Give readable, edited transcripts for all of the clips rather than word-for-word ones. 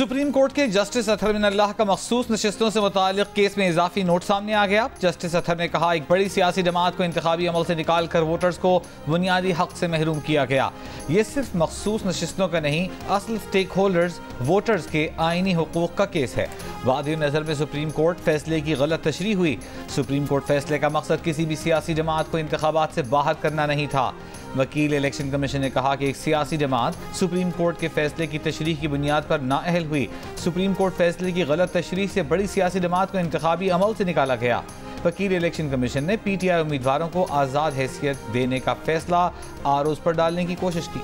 Supreme court के justice Athar Minallah का मखसूस नशिस्तों से मुताल्लिक केस में इजाफी नोट सामने आ गया। जस्टिस अतहर ने कहा, एक बड़ी सियासी जमात को इंतखाबी अमल से निकाल कर वोटर्स को बुनियादी हक से महरूम किया गया। ये सिर्फ मखसूस नशिस्तों का नहीं, असल स्टेक होल्डर्स वोटर्स के आईनी हुकूक का केस है। वादी नज़र में सुप्रीम कोर्ट फैसले की गलत तशरीह हुई। सुप्रीम कोर्ट फैसले का मकसद किसी भी सियासी जमात को इंतखाबात से बाहर करना नहीं था। वकील इलेक्शन कमीशन ने कहा कि एक सियासी जमात सुप्रीम कोर्ट के फैसले की तशरीह की बुनियाद पर नाअहल हुई। सुप्रीम कोर्ट फैसले की गलत तशरीह से बड़ी सियासी जमात को इंतखाबी अमल से निकाला गया। वकील इलेक्शन कमीशन ने PTI उम्मीदवारों को आज़ाद हैसियत देने का फैसला आरोज पर डालने की कोशिश की।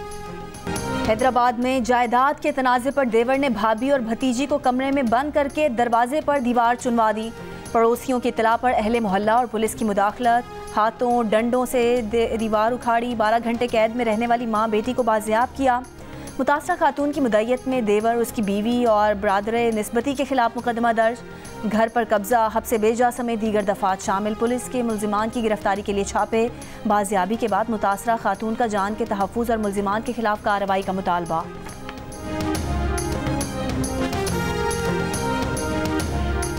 हैदराबाद में जायदाद के तनाज़े पर देवर ने भाभी और भतीजी को कमरे में बंद करके दरवाजे पर दीवार चुनवा दी। पड़ोसियों की इत्तला पर अहले मोहल्ला और पुलिस की मुदाखलत, हाथों डंडों से दीवार उखाड़ी। 12 घंटे कैद में रहने वाली मां बेटी को बाजियाब किया। मुतासरा खातून की मुद्दईयत में देवर, उसकी बीवी और बरादर निस्बती के खिलाफ मुकदमा दर्ज। घर पर कब्जा, हब्से बेजा समेत दीगर दफात शामिल। पुलिस के मुल्जिमान की गिरफ्तारी के लिए छापे। बाजियाबी के बाद मुतासरा खातून का जान के तहफ़्फ़ुज़ और मुल्जिमान के खिलाफ कार्रवाई का मुतालबा।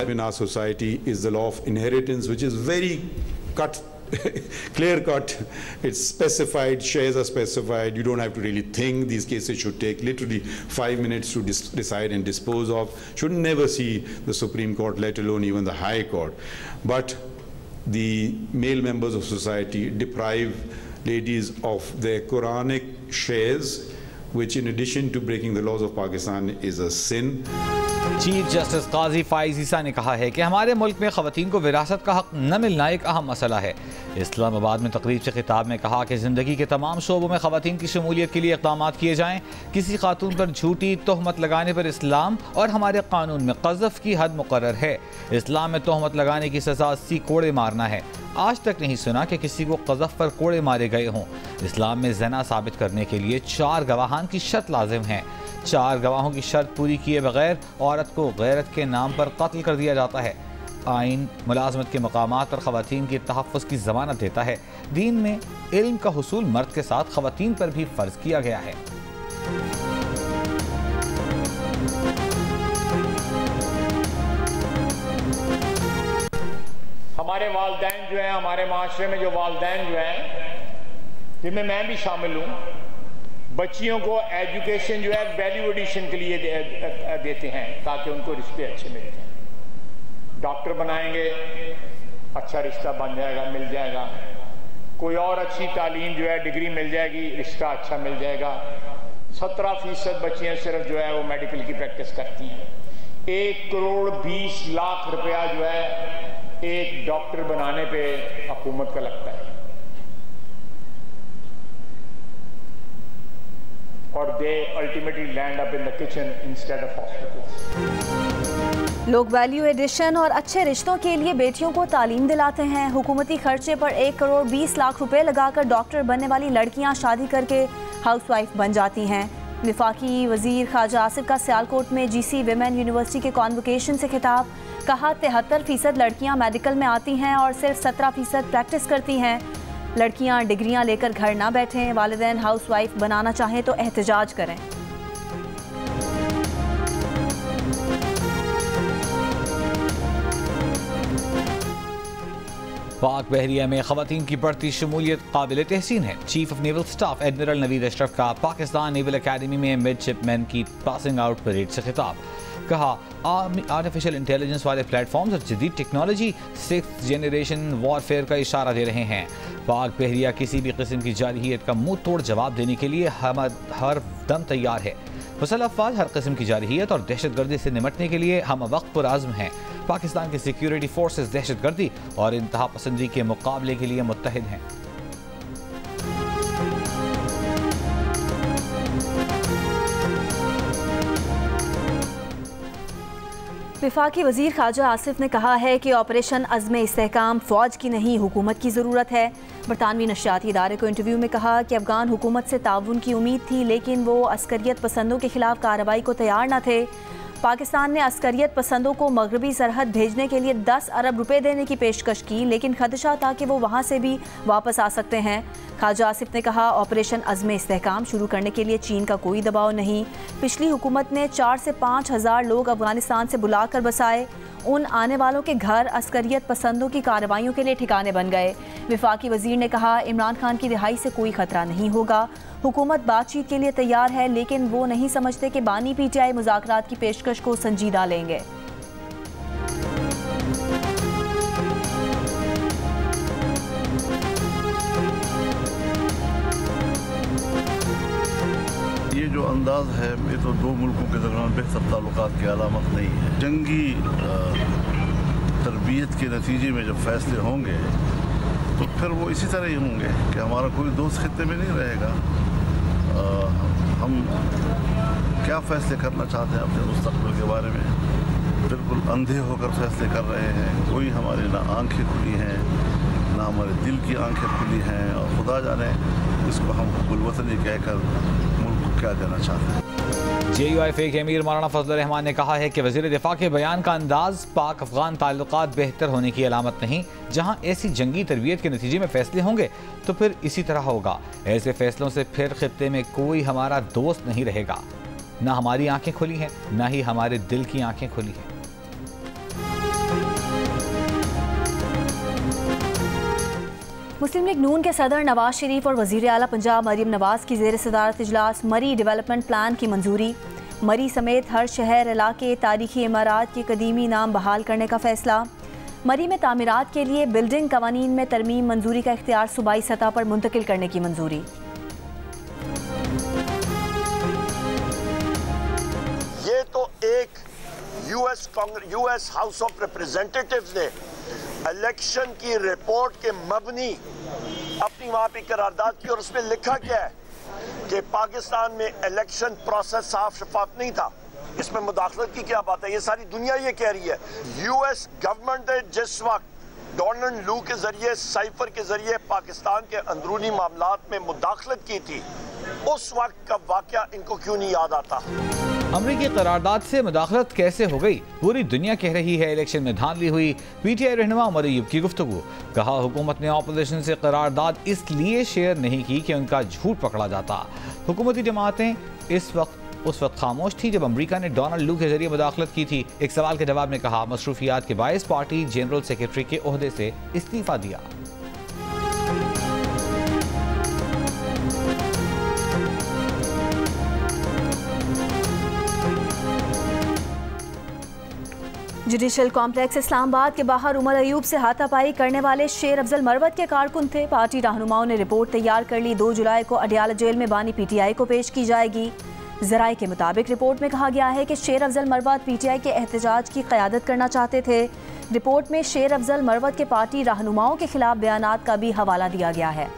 In our society is the law of inheritance, which is very clear cut. It's specified, shares are specified. You don't have to really think. These cases should take literally 5 minutes to decide and dispose of. Should never see the Supreme Court, let alone even the High Court. But the male members of society deprive ladies of their Quranic shares, which in addition to breaking the laws of Pakistan is a sin. Chief justice Qazi Faez Isa ने कहा है कि हमारे मुल्क में ख़वातीन को विरासत का हक न मिलना एक अहम मसला है। इस्लामाबाद में तकरीब से खिताब में कहा कि ज़िंदगी के तमाम शोबों में ख़वातीन की शमूलियत के लिए इक़दाम किए जाएँ। किसी खातून पर झूठी तोहमत लगाने पर इस्लाम और हमारे कानून में क़ज़फ़ की हद मुक़र्रर है। इस्लाम में तोहमत लगाने की सज़ा 80 कोड़े मारना है। आज तक नहीं सुना कि किसी को क़ज़फ़ पर कोड़े मारे गए हों। इस्लाम में ज़ना साबित करने के लिए 4 गवाहान की शर्त लाजिम है। 4 गवाहों की शर्त पूरी किए बगैर औरत को गैरत के नाम पर कत्ल कर दिया जाता है। आइन मुलाजमत के मकामात पर ख़वातीन के तहफ़्फ़ुज़ की ज़मानत देता है। दीन में इल्म का हुसूल मर्द के साथ ख़वातीन पर भी फ़र्ज किया गया है। हमारे वालिदैन जो हैं, हमारे माशरे में जो वालिदैन जो हैं, जिनमें मैं भी शामिल हूँ, बच्चियों को एजुकेशन जो है वैल्यू एडिशन के लिए देते हैं ताकि उनको रिश्ते अच्छे मिल जाएं। डॉक्टर बनाएंगे, अच्छा रिश्ता बन जाएगा, मिल जाएगा। कोई और अच्छी तालीम जो है, डिग्री मिल जाएगी, रिश्ता अच्छा मिल जाएगा। 17% बच्चियाँ सिर्फ जो है वो मेडिकल की प्रैक्टिस करती हैं। 1 करोड़ 20 लाख रुपया जो है एक डॉक्टर बनाने पे हुकूमत का लगता है। और they ultimately land up in the kitchen instead of hospitals. लोग वैल्यू एडिशन और अच्छे रिश्तों के लिए बेटियों को तालीम दिलाते हैं। हुकूमती खर्चे पर 1 करोड़ 20 लाख रुपए लगाकर डॉक्टर बनने वाली लड़कियां शादी करके हाउसवाइफ बन जाती हैं। वफाकी वजीर ख्वाजा आसिफ का सियालकोट में GC विमेन यूनिवर्सिटी के कॉन्वोकेशन से खिताब। कहा, 73% लड़कियां मेडिकल में आती हैं और सिर्फ 17% प्रैक्टिस करती हैं। लड़कियां डिग्रियां लेकर घर ना बैठें। वालिदैन हाउसवाइफ बनाना चाहें तो एहतजाज करें। पाक बहरिया में ख़वातीन की बढ़ती शमूलियत काबिल तहसीन है। Chief of naval staff admiral Naveed Ashraf का पाकिस्तान नेवल अकेडमी में मिडशिपमैन की पासिंग आउट परेड से खिताब। कहा, आर्टिफिशियल इंटेलिजेंस वाले प्लेटफॉर्म्स और जदीद टेक्नोलॉजी 6th जनरेशन वॉरफेयर का इशारा दे रहे हैं। पाक बहरिया किसी भी किस्म की जारहियत का मुंह तोड़ जवाब देने के लिए हर दम तैयार है। मुसल्लह अफ़वाज हर किस्म की जारहियत और दहशतगर्दी से निमटने के लिए हम वक्त पुरआज़्म हैं। पाकिस्तान की सिक्योरिटी फोर्सेस दहशतगर्दी और इंतहा पसंदी के मुकाबले के लिए मुत्तहिद हैं। वफाकी वज़ीर ख्वाजा आसिफ ने कहा है कि ऑपरेशन अज़्म इस्तेहकाम फ़ौज की नहीं, हुकूमत की ज़रूरत है। बरतानवी नशियाती इदारे को इंटरव्यू में कहा कि अफ़गान हुकूमत से ताउन की उम्मीद थी, लेकिन वो अस्करियत पसंदों के खिलाफ कार्रवाई को तैयार न थे। पाकिस्तान ने अस्करियत पसंदों को मगरबी सरहद भेजने के लिए 10 अरब रुपए देने की पेशकश की, लेकिन खदशा था कि वो वहाँ से भी वापस आ सकते हैं। ख्वाजा आसिफ ने कहा, ऑपरेशन अज़्म इस्तेहकाम शुरू करने के लिए चीन का कोई दबाव नहीं। पिछली हुकूमत ने 4 से 5 हज़ार लोग अफगानिस्तान से बुलाकर बसाए। उन आने वालों के घर अस्करियत पसंदों की कार्रवाइयों के लिए ठिकाने बन गए। वफाकी वजीर ने कहा, इमरान खान की रिहाई से कोई खतरा नहीं होगा। हुकूमत बातचीत के लिए तैयार है, लेकिन वो नहीं समझते कि बानी PTI मुज़ाकरात की पेशकश को संजीदा लेंगे। ये जो अंदाज है, ये तो दो मुल्कों के दरमियान बेहतर ताल्लुकात की अलामत नहीं है। जंगी तरबियत के नतीजे में जब फैसले होंगे तो फिर वो इसी तरह ही होंगे कि हमारा कोई दोस्त खित्ते में नहीं रहेगा। हम क्या फैसले करना चाहते हैं अपने मुस्तक़बिल के बारे में, बिल्कुल अंधे होकर फैसले कर रहे हैं। कोई हमारी ना आंखें खुली हैं, ना हमारे दिल की आंखें खुली हैं, और खुदा जाने इसको हम गुलवतनी कहकर मुल्क को क्या देना चाहते हैं। JUIF के अमीर मौलाना फजल रहमान ने कहा है कि वज़ीर दिफा के बयान का अंदाज पाक अफगान ताल्लुकात बेहतर होने की अलामत नहीं। जहां ऐसी जंगी तरबियत के नतीजे में फैसले होंगे तो फिर इसी तरह होगा। ऐसे फैसलों से फिर खित्ते में कोई हमारा दोस्त नहीं रहेगा। ना हमारी आंखें खुली हैं, ना ही हमारे दिल की आंखें खुली हैं। मुस्लिम लीग नून के सदर नवाज शरीफ और वज़ीर आला पंजाब मरीम नवाज की ज़ेर सदारत इजलास मरी डेवलपमेंट प्लान की मंजूरी। मरी समेत हर शहर इलाके तारीखी इमारत के कदीमी नाम बहाल करने का फैसला। मरी में तामीरात के लिए बिल्डिंग कवानीन में तरमीम मंजूरी का इख्तियार सूबाई सतह पर मुंतकिल करने की मंजूरी। ये तो एक यूएस हाउस ऑफ रिप्रेजेंटेटिव्स ने इलेक्शन की रिपोर्ट के मबनी अपनी वहां पे करारदाद की, और उसमें लिखा क्या है कि पाकिस्तान में इलेक्शन प्रोसेस साफ शफाफ नहीं था। इसमें मुदाखलत की क्या बात है? ये सारी दुनिया ये कह रही है। यूएस गवर्नमेंट ने जिस वक्त डोनाल्ड लू के जरिए साइफर के जरिए पाकिस्तान के अंदरूनी मामलात में मुदाखलत की थी, उस वक्त का वाकया इनको क्यों नहीं याद आता? अमरीकी करारदाद से मुदाखलत कैसे हो गई? पूरी दुनिया कह रही है इलेक्शन में धांधली हुई। PTI रहनुमा उमर अय्यूब की गुफ्तगू। कहा, हुकूमत ने ऑपोजिशन से करारदाद इसलिए शेयर नहीं की कि उनका झूठ पकड़ा जाता। हुकूमती जमातें उस वक्त खामोश थी जब अमरीका ने डोनाल्ड लू के जरिए मुदाखलत की थी। एक सवाल के जवाब में कहा, मसरूफियात के बायस पार्टी जनरल सेक्रेटरी के ओहदे से इस्तीफा दिया। जुडिशल कॉम्प्लेक्स इस्लामाबाद के बाहर उमर अय्यूब से हाथापाई करने वाले शेर अफजल मरवत के कारकुन थे। पार्टी रहनुमाओं ने रिपोर्ट तैयार कर ली। 2 जुलाई को अडियाला जेल में बानी PTI को पेश की जाएगी। ज़राए के मुताबिक रिपोर्ट में कहा गया है कि शेर अफजल मरवत PTI के एहतजाज की क़यादत करना चाहते थे। रिपोर्ट में शेर अफजल मरवत के पार्टी रहनुमाओं के खिलाफ बयानात का भी हवाला दिया गया है।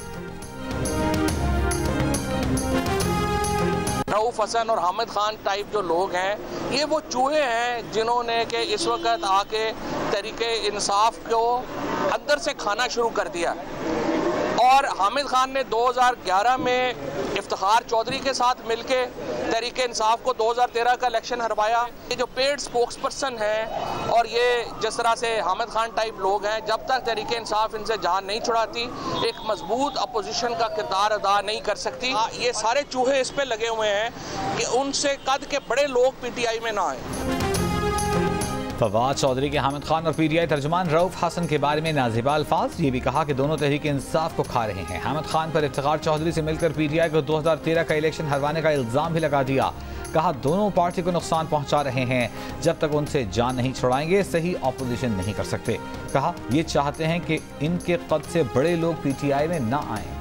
रऊफ हसन और हामिद खान टाइप जो लोग हैं, ये वो चूहे हैं जिन्होंने कि इस वक्त आके तरीके इंसाफ को अंदर से खाना शुरू कर दिया। और हामिद खान ने 2011 में इफ्तिखार चौधरी के साथ मिलके तरीके इंसाफ को 2013 का इलेक्शन हरवाया। ये जो पेड स्पोक्स पर्सन हैं और ये जिस तरह से हामिद खान टाइप लोग हैं, जब तक तरीके इंसाफ इनसे जान नहीं छुड़ाती, एक मजबूत अपोजिशन का किरदार अदा नहीं कर सकती। ये सारे चूहे इस पे लगे हुए हैं कि उनसे कद के बड़े लोग PTI में ना आए। फवाद चौधरी के हामिद खान और PTI तर्जुमान रऊफ हसन के बारे में नाज़िबा अल्फाज। ये भी कहा कि दोनों तहरीक इंसाफ को खा रहे हैं। हामिद खान पर इफ्तिखार चौधरी से मिलकर PTI को 2013 का इलेक्शन हरवाने का इल्ज़ाम भी लगा दिया। कहा, दोनों पार्टी को नुकसान पहुंचा रहे हैं। जब तक उनसे जान नहीं छुड़ाएंगे सही ऑपोजिशन नहीं कर सकते। कहा, ये चाहते हैं कि इनके कद से बड़े लोग PTI में ना आए।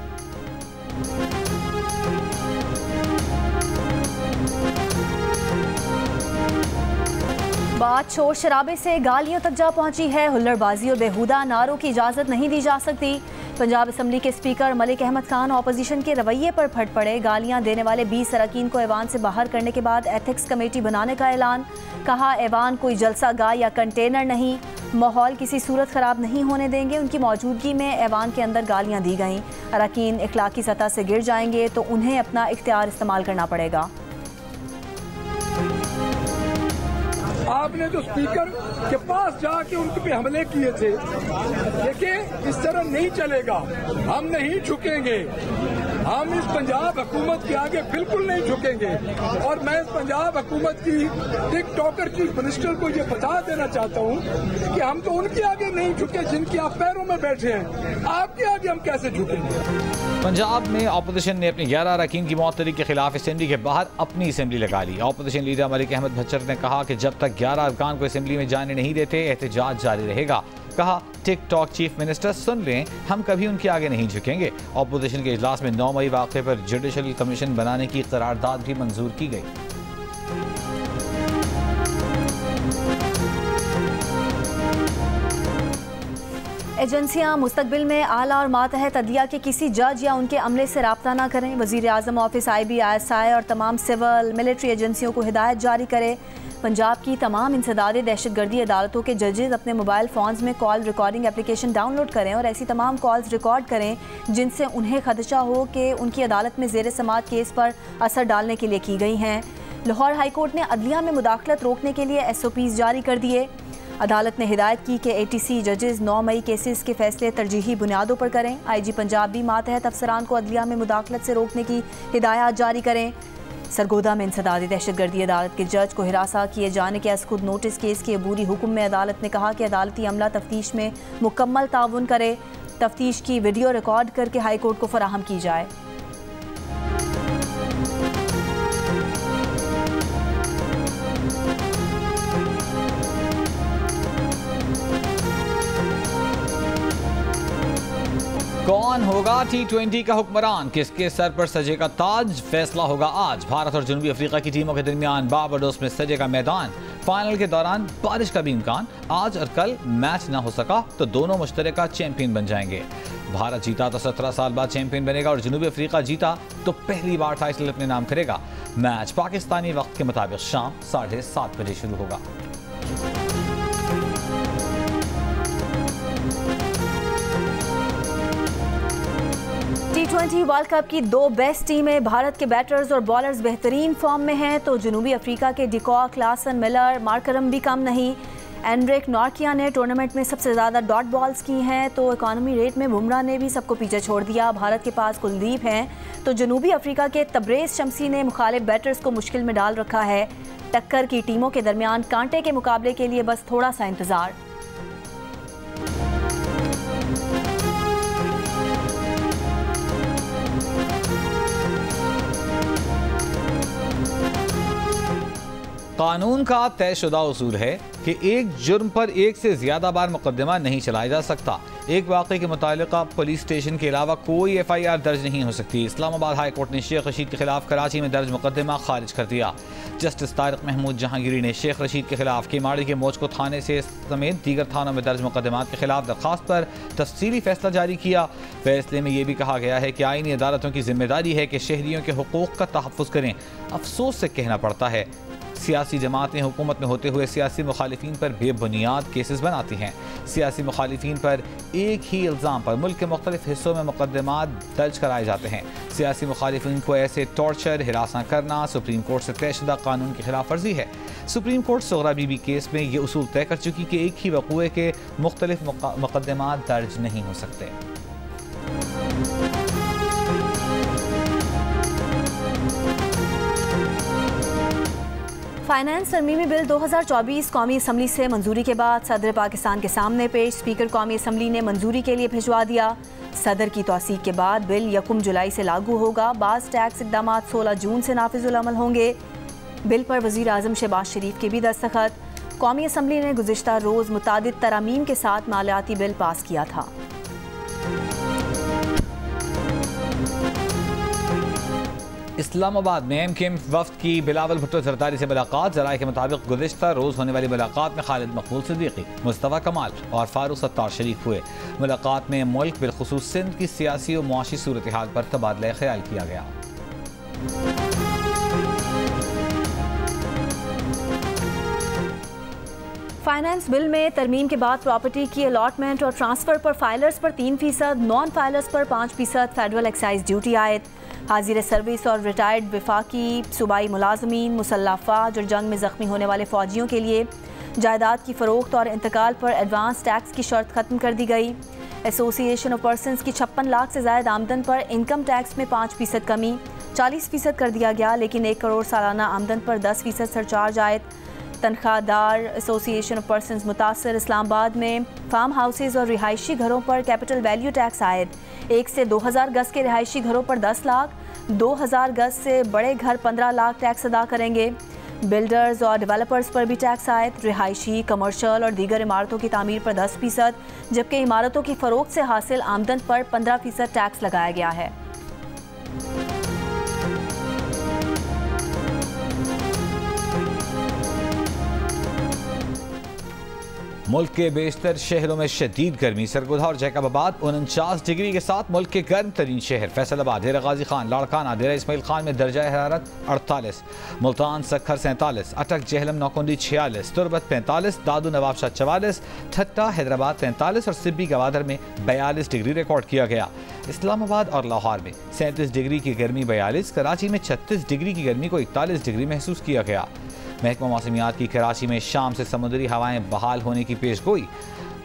बात शोर शराबे से गालियों तक जा पहुंची है। हुल्लड़बाजी और बेहुदा नारों की इजाज़त नहीं दी जा सकती। पंजाब असम्बली के स्पीकर मलिक अहमद खान ऑपोजिशन के रवैये पर फट पड़े। गालियां देने वाले 20 अरकान को ऐवान से बाहर करने के बाद एथिक्स कमेटी बनाने का ऐलान। कहा, ऐवान कोई जलसा गाह या कंटेनर नहीं, माहौल किसी सूरत ख़राब नहीं होने देंगे। उनकी मौजूदगी में ऐवान के अंदर गालियाँ दी गईं। अरकान इखलाकी सतह से गिर जाएंगे तो उन्हें अपना इख्तियार इस्तेमाल करना पड़ेगा। आपने तो स्पीकर के पास जाके उनके पे हमले किए थे। देखिए, इस तरह नहीं चलेगा, हम नहीं झुकेंगे, हम इस पंजाब हुकूमत के आगे बिल्कुल नहीं झुकेंगे। और मैं इस पंजाब हुकूमत की टिकटॉकर की मिनिस्टर को ये बता देना चाहता हूँ कि हम तो उनके आगे नहीं झुके जिनके आप पैरों में बैठे हैं, आपके आगे हम कैसे झुकेंगे। पंजाब में अपोजिशन ने अपने 11 अरकान की मौतरी के खिलाफ असेंबली के बाहर अपनी असेंबली लगा ली। अपोजिशन लीडर मलिक अहमद भच्चर ने कहा कि जब तक 11 अरकान को असेंबली में जाने नहीं देते एहतजाज जारी रहेगा। कहा, टिकटॉक चीफ मिनिस्टर सुन लें, हम कभी उनके आगे नहीं झुकेंगे। अपोजिशन के इजलास में 9 मई वाक़े पर जुडिशल कमीशन बनाने की करारदाद भी मंजूर की गई। एजेंसियां मुस्तकबिल में आला और मातहत अदलिया के किसी जज या उनके अमले से रब्ता न करें। वज़ीर आज़म ऑफिस IB, ISI और तमाम सिविल मिलिट्री एजेंसियों को हिदायत जारी करे। पंजाब की तमाम इंसदादी दहशतगर्दी अदालतों के जजेस अपने मोबाइल फ़ोन्स में कॉल रिकॉर्डिंग एप्लीकेशन डाउनलोड करें और ऐसी तमाम कॉल्स रिकॉर्ड करें जिनसे उन्हें खदशा हो कि उनकी अदालत में ज़ेर समात केस पर असर डालने के लिए की गई हैं। लाहौर हाई कोर्ट ने अदलिया में मुदाखलत रोकने के लिए SOPs जारी कर दिए। अदालत ने हिदायत की कि ATC जजेस 9 मई केसेस के फैसले तरजीही बुनियादों पर करें। IG पंजाब भी मातहत अफसरान को अदलिया में मुदाखलत से रोकने की हिदायत जारी करें। सरगोदा में इंसदादी दहशतगर्दी अदालत के जज को हिरासा किए जाने के खुद नोटिस केस के अबूरी हुक्म में अदालत ने कहा कि अदालती अमला तफ्तीश में मुकम्मल ताउन करे। तफ्तीश की वीडियो रिकॉर्ड करके हाई कोर्ट को फराहम की जाए। कौन होगा T20 का हुक्मरान, किसके सर पर सजेगा ताज, फैसला होगा आज। भारत और जनूबी अफ्रीका की टीमों के दरमियान बारबाडोस में सजेगा मैदान। फाइनल के दौरान बारिश का भी इम्कान। आज और कल मैच ना हो सका तो दोनों मुश्तरका चैंपियन बन जाएंगे। भारत जीता तो 17 साल बाद चैंपियन बनेगा और जनूबी अफ्रीका जीता तो पहली बार टाइटल अपने नाम करेगा। मैच पाकिस्तानी वक्त के मुताबिक शाम 7:30 बजे शुरू होगा। T20 वर्ल्ड कप की 2 बेस्ट टीमें, भारत के बैटर्स और बॉलर्स बेहतरीन फॉर्म में हैं तो जनूबी अफ्रीका के डिकॉक, क्लासन, मिलर, मार्करम भी कम नहीं। एंड्रिक नॉर्किया ने टूर्नामेंट में सबसे ज़्यादा डॉट बॉल्स की हैं तो इकॉनमी रेट में बुमराह ने भी सबको पीछे छोड़ दिया। भारत के पास कुलदीप हैं तो जनूबी अफ्रीका के तबरेज़ शमसी ने मुखालिफ बैटर्स को मुश्किल में डाल रखा है। टक्कर की टीमों के दरमियान कांटे के मुकाबले के लिए बस थोड़ा सा इंतज़ार। कानून का तयशुदा उसूल है कि एक जुर्म पर एक से ज्यादा बार मुकदमा नहीं चलाया जा सकता। एक वाक़े के मुतालिका पुलिस स्टेशन के अलावा कोई FIR दर्ज नहीं हो सकती। इस्लामाबाद हाई कोर्ट ने शेख रशीद के खिलाफ कराची में दर्ज मुकदमा खारिज कर दिया। जस्टिस तारिक महमूद जहांगीरी ने शेख रशीद के खिलाफ केमाड़ी के मोचको थाने से समेत दीगर थानों में दर्ज मुकदमात के खिलाफ दरखास्त पर तफसीली फैसला जारी किया। फैसले में यह भी कहा गया है कि आईनी अदालतों की जिम्मेदारी है कि शहरियों के हुकूक का तहफ़्फ़ुज़ करें। अफसोस से कहना पड़ता है सियासी जमातें हुकूमत में होते हुए सियासी मुखालिफिन पर बेबुनियाद केसेस बनाती हैं। सियासी मुखालिफिन पर एक ही इल्ज़ाम पर मुल्क के मुख्तलिफ हिस्सों में मुकदमात दर्ज कराए जाते हैं। सियासी मुखालिफिन को ऐसे टॉर्चर, हिरासा करना सुप्रीम कोर्ट से तयशुदा कानून की खिलाफ वर्जी है। सुप्रीम कोर्ट सुगरा बीबी केस में ये उसूल तय कर चुकी कि एक ही वक़ूए के मुख्तलिफ मुकदमात दर्ज नहीं हो सकते। फाइनेंस तरमीमी बिल 2024 कौमी असम्बली से मंजूरी के बाद सदर पाकिस्तान के सामने पेश। स्पीकर कौमी असम्बली ने मंजूरी के लिए भिजवा दिया। सदर की तौसीक के बाद बिल 1 जुलाई से लागू होगा। बाज़ टैक्स इक़दाम 16 जून से नाफिजुल अमल होंगे। बिल पर वज़ीर आज़म शहबाज शरीफ के भी दस्तखत। कौमी असम्बली ने गुज़िश्ता रोज़ मुतादिद तरामीम के साथ मालियाती बिल पास किया था। इस्लामाबाद में MKM वफ्द की बिलावल भुट्टो जरदारी से मुलाकात। जराये के मुताबिक गुज़िश्ता रोज़ होने वाली मुलाकात में खालिद मकबूल सिद्दीकी, मुस्तफ़ा कमाल और फारूक सत्तार शरीक हुए। मुलाकात में मुल्क बिलखुसूस सिंध की सियासी और मुआशी सूरत हाल पर तबादला ख्याल किया गया। फाइनेंस बिल में तरमीम के बाद प्रॉपर्टी की अलॉटमेंट और ट्रांसफ़र पर फाइलर्स पर 3%, नॉन फाइलर्स पर 5% फेडरल एक्साइज ड्यूटी आयद। हाजिर सर्विस और रिटायर्ड वफाकी सूबाई मुलाजमीन, मुसल्लह अफवाज और जंग में ज़ख्मी होने वाले फ़ौजियों के लिए जायदाद की फ़रोख्त और इंतकाल पर एडवांस टैक्स की शर्त ख़त्म कर दी गई। एसोसिएशन ऑफ पर्सनस की 56 लाख से ज़ायद आमदन पर इनकम टैक्स में 5% कमी 40% कर दिया गया, लेकिन 1 करोड़ सालाना आमदन पर 10% सरचार्ज आयद। तनख्वाहदार एसोसिएशन ऑफ पर्सनस मुतासर इस्लामाबाद में फार्म हाउसेज और रिहायशी घरों पर कैपिटल वैल्यू टैक्स आयद। 1 से 2000 गज के रिहायशी घरों पर 10 लाख, 2000 गज से बड़े घर 15 लाख टैक्स अदा करेंगे। बिल्डर्स और डेवलपर्स पर भी टैक्स आयद। रिहायशी, कमर्शियल और दीगर इमारतों की तामीर पर 10%, जबकि इमारतों की फ़रोख्त से हासिल आमदन पर 15% टैक्स लगाया गया है। मुल्क के बेशतर शहरों में शदीद गर्मी। सरगोधा और जैकबाबाद 49 डिग्री के साथ मुल्क के गर्म तरीन शहर। फैसलाबाद, डेरा गाजी खान, लाड़काना, डेरा इस्माइल खान में दर्जा हरारत 48, मुल्तान सक्खर 47, अटक जहलम नौकुंडी 46, तुरबत 45, दादू नवाबशाह 44, ठट्टा हैदराबाद 43 और सिब्बी गवादर में 42 डिग्री रिकॉर्ड किया गया। इस्लामाबाद और लाहौर में 37 डिग्री की गर्मी 42, कराची में 36 डिग्री की गर्मी को 41 डिग्री महसूस किया गया। महकमा मौसमियात की कराची में शाम से समुद्री हवाएं बहाल होने की पेशगोई।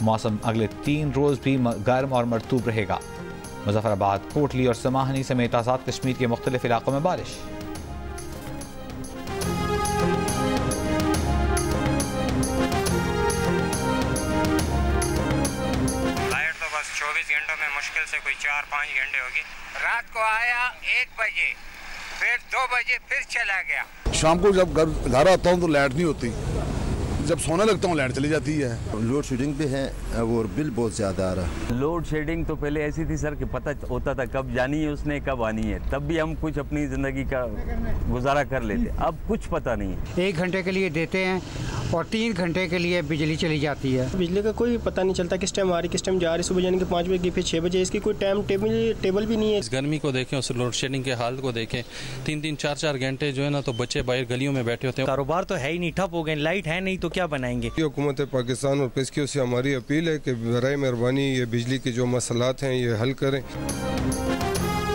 मौसम अगले 3 रोज़ भी गर्म और मरतूब रहेगा। मुजफ्फराबाद, कोटली और समाहनी समेत आज़ाद कश्मीर के मुख्तलिफ इलाकों में बारिश। लाइट तो बस 24 घंटों में मुश्किल से कोई 4-5 घंटे होगी। रात को आया 1 बजे, फिर 2 बजे फिर चला गया। शाम को जब घर आता हूँ तो लाइट नहीं होती, जब सोने लगता हूँ लाइट चली जाती है। लोड शेडिंग पे है और बिल बहुत ज़्यादा आ रहा है। लोड शेडिंग तो पहले ऐसी थी सर कि पता होता था कब जानी है उसने, कब आनी है, तब भी हम कुछ अपनी ज़िंदगी का गुजारा कर लेते। अब कुछ पता नहीं है। 1 घंटे के लिए देते हैं और 3 घंटे के लिए बिजली चली जाती है। बिजली का कोई पता नहीं चलता किस टाइम आ रही, किस टाइम जा रही। सुबह जाने के 5 बजे की, फिर 6 बजे, इसकी कोई टाइम टेबल भी नहीं है। इस गर्मी को देखें, उस लोड शेडिंग के हाल को देखें, 3-3, 4-4 घंटे जो है ना, तो बच्चे बाहर गलियों में बैठे होते हैं। कारोबार तो है ही नहीं, ठप हो गए। लाइट है नहीं तो क्या बनाएंगे। हुकूमत पाकिस्तान और पेशकियों से हमारी अपील है कि बराए मेहरबानी ये बिजली के जो मसलात हैं ये हल करें।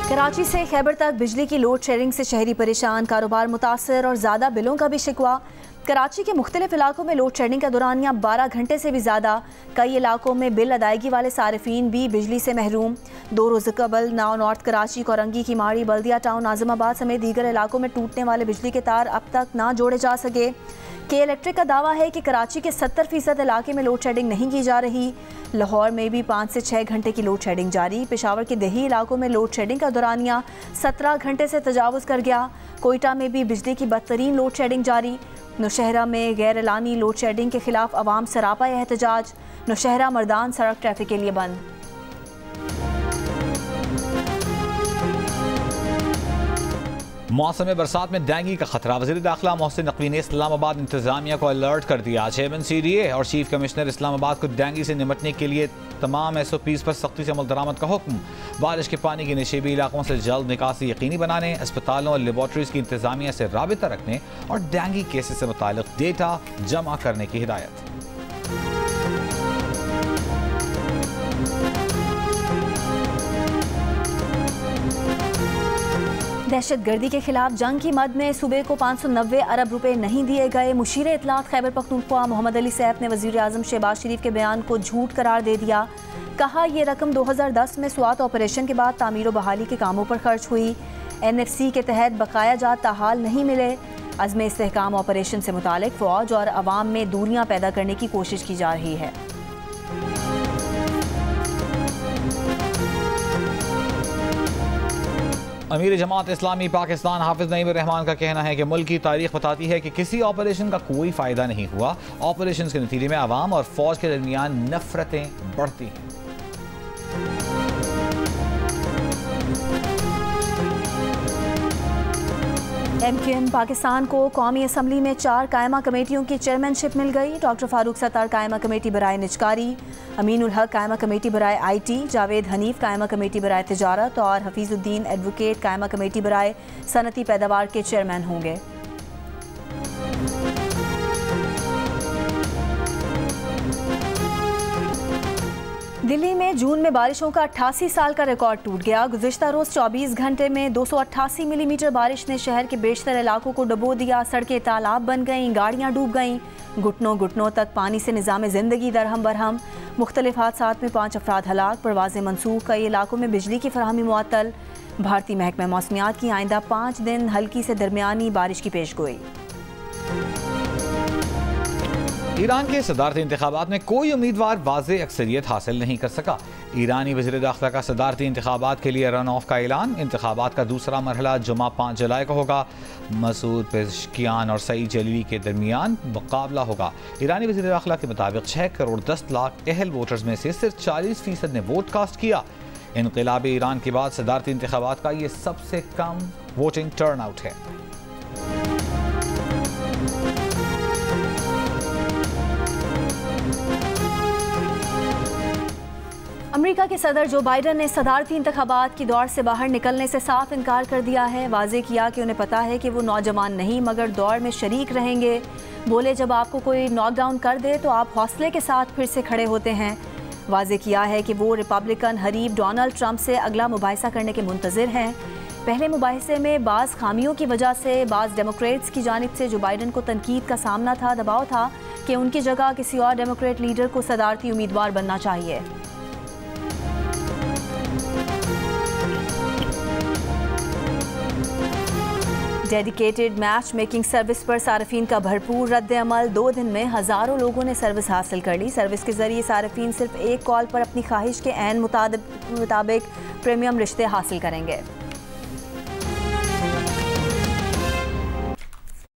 कराची से खैबर तक बिजली की लोड शेडिंग से शहरी परेशान, कारोबार मुतासर और ज़्यादा बिलों का भी शिकवा। कराची के मुख्तलिफ इलाकों में लोड शेडिंग का दौरानिया 12 घंटे से भी ज़्यादा। कई इलाकों में बिल अदायगी वाले सारिफीन भी बिजली से महरूम। 2 रोज़ कबल नाव नॉर्थ कराची, कोरंगी की माड़ी, बल्दिया टाउन, आजमाबाद समेत दीगर इलाकों में टूटने वाले बिजली के तार अब तक ना जोड़े जा सके। के इलेक्ट्रिक का दावा है कि कराची के 70% इलाके में लोड शेडिंग नहीं की जा रही। लाहौर में भी 5 से 6 घंटे की लोड शेडिंग जारी। पेशावर के देही इलाकों में लोड शेडिंग का दौरानिया 17 घंटे से तजावुज़ कर गया। कोयटा में भी बिजली की बदतरीन लोड शेडिंग जारी। नौशहरा में गैर एलानी लोड शेडिंग के खिलाफ अवाम सरापा एहतजाज। नौशहरा मर्दान सड़क ट्रैफिक के लिए बंद। मौसम बरसात में डेंगू का खतरा। वज़ीर दाखिला मोहसिन नकवी ने इस्लामाबाद इंतजामिया को अलर्ट कर दिया। चेयरमैन CDA और चीफ कमिश्नर इस्लामाबाद को डेंगू से निपटने के लिए तमाम SOPs पर सख्ती से अमल दरामद का हुक्म। बारिश के पानी के नशीबी इलाकों से जल्द निकासी यकीनी बनाने, अस्पतालों और लेबॉर्ट्रीज की इंतजामिया से राबिता रखने और डेंगू केसेस से मुताल्लिक़ डेटा जमा करने की हिदायत। दहशत गर्दी के खिलाफ जंग की मद में सूबे को 590 अरब रुपए नहीं दिए गए। मुशीर इत्तलात खैबर पख्तूनख्वा मोहम्मद अली सैफ ने वज़ीर आज़म शहबाज शरीफ के बयान को झूठ करार दे दिया। कहा यह रकम 2010 में स्वात ऑपरेशन के बाद तामीर व बहाली के कामों पर खर्च हुई। NFC के तहत बकाया जात ताहाल नहीं मिले। अज़्म इस्तेहकाम ऑपरेशन से मुतालिक फ़ौज और अवाम में दूरियाँ पैदा करने की कोशिश की जा रही है। अमीर जमात इस्लामी पाकिस्तान हाफिज नईम रहमान का कहना है कि मुल्क की तारीख बताती है कि किसी ऑपरेशन का कोई फ़ायदा नहीं हुआ। ऑपरेशन के नतीजे में अवाम और फौज के दरमियान नफरतें बढ़ती हैं। MQM पाकिस्तान को कौमी असम्बली में 4 कायमा कमेटियों की चेयरमैनशिप मिल गई। डॉक्टर फारूक सत्तार कायमा कमेटी बराए निजकारी, अमीनुल हक कायमा कमेटी बराए IT, जावेद हनीफ कायमा कमेटी बराए तिजारत और हफीजुद्दीन एडवोकेट कायमा कमेटी बराए सनती पैदावार के चेयरमैन होंगे। दिल्ली में जून में बारिशों का 88 साल का रिकॉर्ड टूट गया। गुज़िश्ता रोज़ 24 घंटे में 288 मिलीमीटर बारिश ने शहर के बेशतर इलाकों को डुबो दिया। सड़कें तालाब बन गईं, गाड़ियां डूब गईं, घुटनों घुटनों तक पानी से निज़ाम ज़िंदगी दरहम बरहम। मुख्तलिफ हादसात में 5 अफराद हलाक, परवाज़ें मनसूख, कई इलाकों में बिजली की फराहमी मुअत्तल। भारतीय महकमा मौसमियात की आइंदा 5 दिन हल्की से दरमियानी बारिश की पेशगोई। ईरान के सदारती इंतखाबात में कोई उम्मीदवार वाज़ेह अक्सरियत हासिल नहीं कर सका। ईरानी वज़ीर दाखिला का सदारती इंतखाबात के लिए रन ऑफ का ऐलान। इंतखाबात का दूसरा मरहला जुमा 5 जुलाई को होगा। मसूद पेशकियान और सईद जलीली के दरमियान मुकाबला होगा। ईरानी वज़ीर दाखिला के मुताबिक 6 करोड़ 10 लाख अहल वोटर्स में से सिर्फ 40% ने वोट कास्ट किया। इनक़िलाब ईरान के बाद सदारती इंतखाबात का ये सबसे कम वोटिंग टर्न आउट है। अमेरिका के सदर जो बाइडन ने सदारती इंतखाबात की दौड़ से बाहर निकलने से साफ इनकार कर दिया है। वाज़ेह किया कि उन्हें पता है कि वो नौजवान नहीं मगर दौड़ में शरीक रहेंगे। बोले, जब आपको कोई नॉकडाउन कर दे तो आप हौसले के साथ फिर से खड़े होते हैं। वाज़ेह किया है कि वो रिपब्लिकन हरीफ डोनाल्ड ट्रंप से अगला मुबाहिसा करने के मुंतज़िर हैं। पहले मुबाहिसे में बाज़ खामियों की वजह से बाज़ डेमोक्रेट्स की जानिब से जो बाइडन को तनकीद का सामना था। दबाव था कि उनकी जगह किसी और डेमोक्रेट लीडर को सदारती उम्मीदवार बनना चाहिए। डेडिकेटेड मैच मेकिंग सर्विस पर सार्फिन का भरपूर रद्द अमल। 2 दिन में हज़ारों लोगों ने सर्विस हासिल कर ली। सर्विस के जरिए सार्फिन सिर्फ एक कॉल पर अपनी ख्वाहिश के ऐन मुताबिक प्रीमियम रिश्ते हासिल करेंगे।